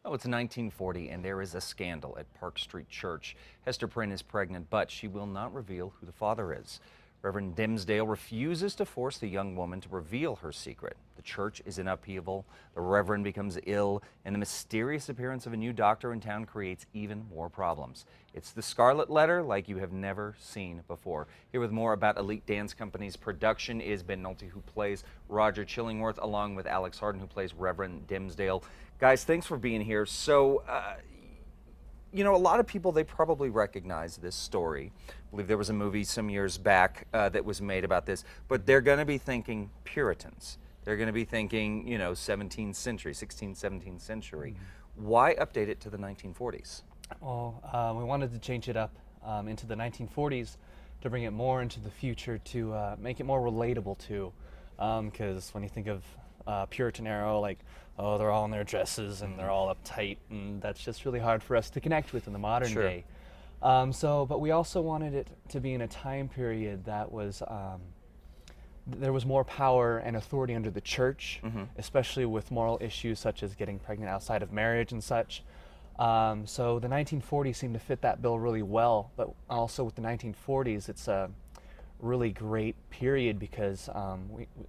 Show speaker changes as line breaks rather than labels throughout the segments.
Oh, it's 1940, and there is a scandal at Park Street Church. Hester Prynne is pregnant, but she will not reveal who the father is. Reverend Dimsdale refuses to force the young woman to reveal her secret. The church is in upheaval, the Reverend becomes ill, and the mysterious appearance of a new doctor in town creates even more problems. It's the Scarlet Letter like you have never seen before. Here with more about Elite Dance Company's production is Ben Nolte, who plays Roger Chillingworth, along with Alex Harden, who plays Reverend Dimsdale. Guys, thanks for being here. So, you know, a lot of people, they probably recognize this story. I believe there was a movie some years back that was made about this, but they're going to be thinking Puritans. They're going to be thinking, you know, 17th century, 16th, 17th century. Why update it to the 1940s?
Well, we wanted to change it up into the 1940s to bring it more into the future, to make it more relatable too. Because when you think of Puritan era, like, oh, they're all in their dresses and they're all uptight, and that's just really hard for us to connect with in the modern day. But we also wanted it to be in a time period that was, there was more power and authority under the church, especially with moral issues such as getting pregnant outside of marriage and such. So the 1940s seemed to fit that bill really well, but also with the 1940s, it's a really great period because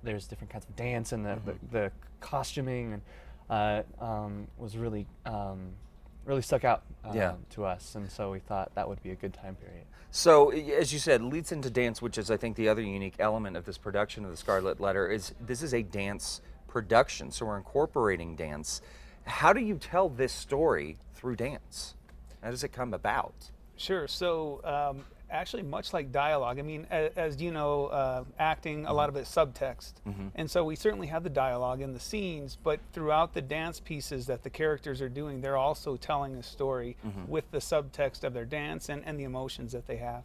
there's different kinds of dance, and the costuming was really really stuck out to us, and so we thought that would be a good time period.
So, as you said, leads into dance, which is, I think, the other unique element of this production of the Scarlet Letter. Is this is a dance production, so we're incorporating dance. How do you tell this story through dance? How does it come about?
Sure. So actually, much like dialogue, I mean, as you know, acting, a lot of it's subtext. And so we certainly have the dialogue in the scenes, but throughout the dance pieces that the characters are doing, they're also telling a story with the subtext of their dance and the emotions that they have.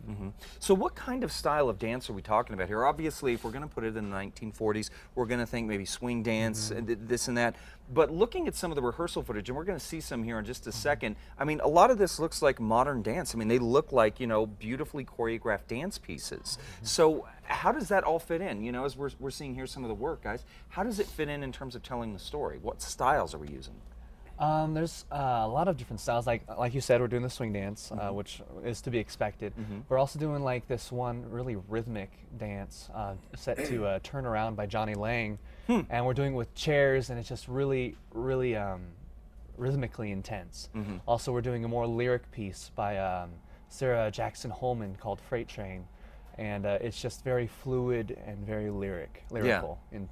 So what kind of style of dance are we talking about here? Obviously, if we're going to put it in the 1940s, we're going to think maybe swing dance, and this and that. But looking at some of the rehearsal footage, and we're going to see some here in just a second, I mean, a lot of this looks like modern dance. I mean, they look like, you know, beautifully choreographed dance pieces. So how does that all fit in? You know, as we're seeing here some of the work, guys, how does it fit in terms of telling the story? What styles are we using?
There's a lot of different styles. Like you said, we're doing the swing dance, which is to be expected. We're also doing like this one really rhythmic dance set to Turn Around by Johnny Lang. And we're doing it with chairs, and it's just really, really rhythmically intense. Also, we're doing a more lyric piece by Sarah Jackson Holman called Freight Train. And it's just very fluid and very lyrical in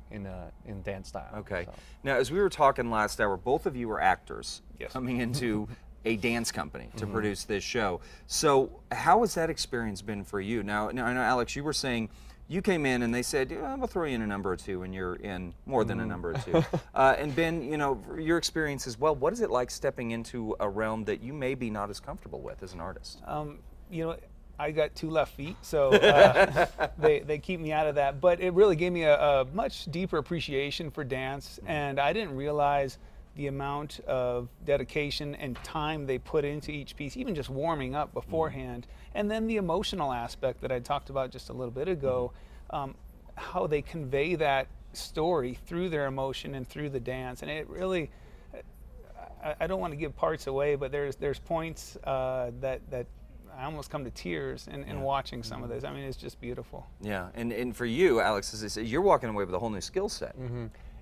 dance style.
Okay.
So.
Now, as we were talking last hour, both of you are actors coming into a dance company to produce this show. So how has that experience been for you? Now, I know, Alex, you were saying you came in and they said, we'll throw you in a number or two, and you're in more than a number or two. And Ben, you know, your experience as well, what is it like stepping into a realm that you may be not as comfortable with as an artist?
You know, I got 2 left feet, so they keep me out of that. But it really gave me a much deeper appreciation for dance, and I didn't realize the amount of dedication and time they put into each piece, even just warming up beforehand. And then the emotional aspect that I talked about just a little bit ago, how they convey that story through their emotion and through the dance. And it really, I don't want to give parts away, but there's points that I almost come to tears in watching some of this. I mean, it's just beautiful. Yeah,
and for you, Alex, as I say, you're walking away with a whole new skill set.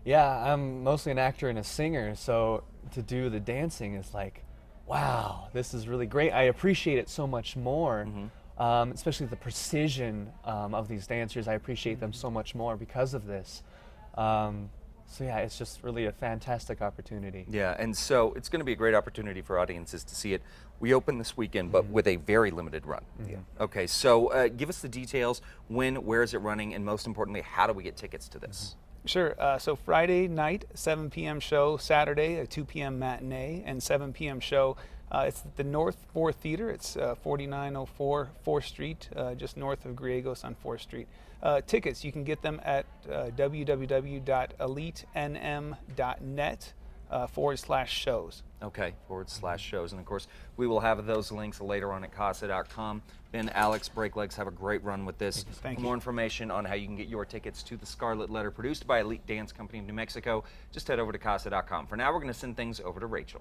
Yeah, I'm mostly an actor and a singer, so to do the dancing is like, wow, this is really great. I appreciate it so much more, especially the precision of these dancers. I appreciate them so much more because of this. So yeah, it's just really a fantastic opportunity.
Yeah, and so it's going to be a great opportunity for audiences to see it. We open this weekend, but with a very limited run. Okay, so give us the details. When, where is it running, and most importantly, how do we get tickets to this?
Sure. So Friday night, 7 p.m. show. Saturday, a 2 p.m. matinee, and 7 p.m. show. It's at the North 4th Theater. It's 4904 4th Street, just north of Griegos on 4th Street. Tickets, you can get them at www.elitenm.net/shows.
Okay, /shows. And of course, we will have those links later on at casa.com. Ben, Alex, Break Legs, have a great run with this.
Thank you.
For more information on how you can get your tickets to the Scarlet Letter, produced by Elite Dance Company of New Mexico, just head over to casa.com. For now, we're going to send things over to Rachel.